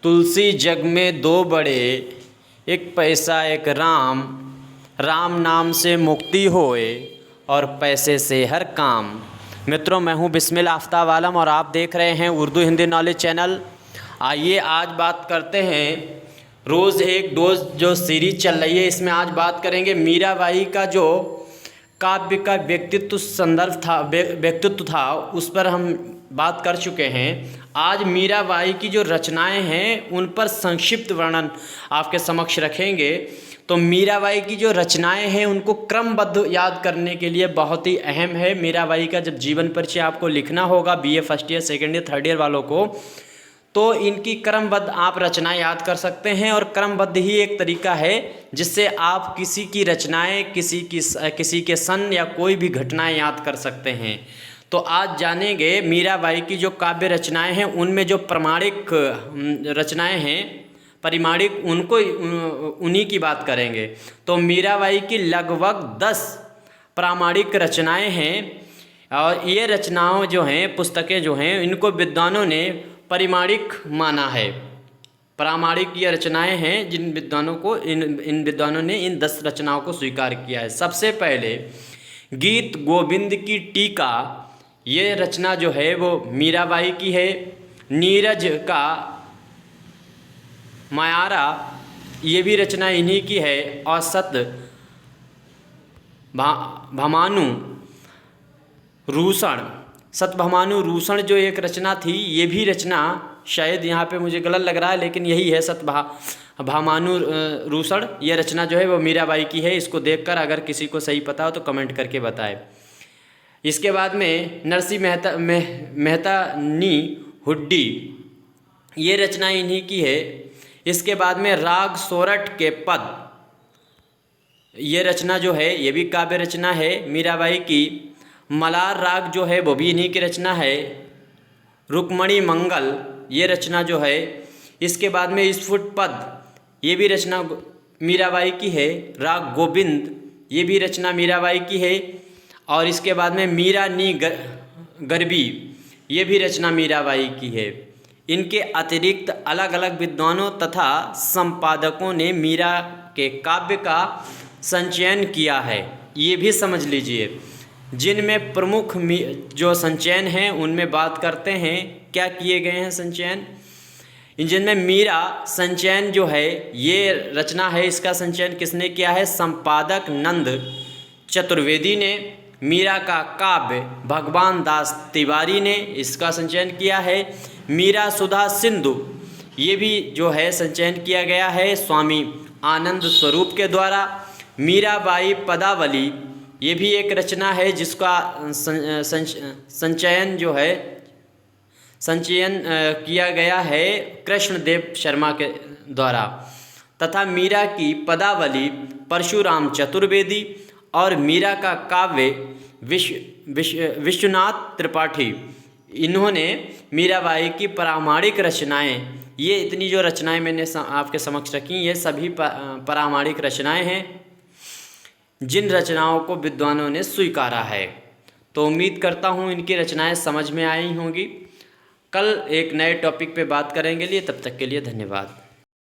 तुलसी जग में दो बड़े, एक पैसा एक राम। राम नाम से मुक्ति होए और पैसे से हर काम। मित्रों, मैं हूं बिस्मिल आफ्ताब आलम और आप देख रहे हैं उर्दू हिंदी नॉलेज चैनल। आइए आज बात करते हैं रोज़ एक डोज जो सीरीज चल रही है, इसमें आज बात करेंगे मीराबाई का जो काव्य का व्यक्तित्व था उस पर हम बात कर चुके हैं। आज मीराबाई की जो रचनाएं हैं उन पर संक्षिप्त वर्णन आपके समक्ष रखेंगे। तो मीराबाई की जो रचनाएं हैं उनको क्रमबद्ध याद करने के लिए बहुत ही अहम है। मीराबाई का जब जीवन परिचय आपको लिखना होगा BA first year, second year, third year वालों को, तो इनकी क्रमबद्ध आप रचनाएं याद कर सकते हैं। और क्रमबद्ध ही एक तरीका है जिससे आप किसी की रचनाएं, किसी के सन या कोई भी घटनाएं याद कर सकते हैं। तो आज जानेंगे मीराबाई की जो काव्य रचनाएं हैं उनमें जो प्रामाणिक रचनाएं हैं, परिमाणिक, उन्हीं की बात करेंगे। तो मीराबाई की लगभग 10 प्रामाणिक रचनाएं हैं और ये रचनाओं जो हैं, पुस्तकें जो हैं, इनको विद्वानों ने परिमाणिक माना है। प्रामाणिक ये रचनाएं हैं जिन विद्वानों को इन विद्वानों ने इन 10 रचनाओं को स्वीकार किया है। सबसे पहले गीत गोविंद की टीका, ये रचना जो है वो मीराबाई की है। नीरज का मायारा, ये भी रचना इन्हीं की है। और सतभामानु रूषण जो एक रचना थी, ये भी रचना शायद यहाँ पे मुझे गलत लग रहा है लेकिन यही है, सतभामानु रूषण, ये रचना जो है वो मीराबाई की है। इसको देखकर अगर किसी को सही पता हो तो कमेंट करके बताएं। इसके बाद में नरसिंह मेहता नी हुड्डी, ये रचना इन्हीं की है। इसके बाद में राग सोरठ के पद, ये रचना जो है ये भी काव्य रचना है मीराबाई की। मलार राग जो है वो भी इन्हीं की रचना है। रुक्मणी मंगल, ये रचना जो है। इसके बाद में स्फुट पद, ये भी रचना मीराबाई की है। राग गोविंद, ये भी रचना मीराबाई की है। और इसके बाद में मीरा नी गरबी, ये भी रचना मीराबाई की है। इनके अतिरिक्त अलग अलग विद्वानों तथा संपादकों ने मीरा के काव्य का संचयन किया है, ये भी समझ लीजिए। जिनमें प्रमुख जो संचयन हैं उनमें बात करते हैं क्या किए गए हैं संचयन। जिनमें मीरा संचयन जो है ये रचना है, इसका संचयन किसने किया है? संपादक नंद चतुर्वेदी ने। मीरा का काव्य भगवान दास तिवारी ने इसका संचयन किया है। मीरा सुधा सिंधु, ये भी जो है संचयन किया गया है स्वामी आनंद स्वरूप के द्वारा। मीराबाई पदावली, ये भी एक रचना है जिसका संचयन किया गया है कृष्णदेव शर्मा के द्वारा। तथा मीरा की पदावली परशुराम चतुर्वेदी और मीरा का काव्य विश्वनाथ त्रिपाठी, इन्होंने मीराबाई की प्रामाणिक रचनाएं, ये इतनी जो रचनाएं मैंने आपके समक्ष रखी, ये सभी प्रामाणिक रचनाएं हैं जिन रचनाओं को विद्वानों ने स्वीकारा है। तो उम्मीद करता हूँ इनकी रचनाएं समझ में आई होंगी। कल एक नए टॉपिक पे बात करेंगे, तब तक के लिए धन्यवाद।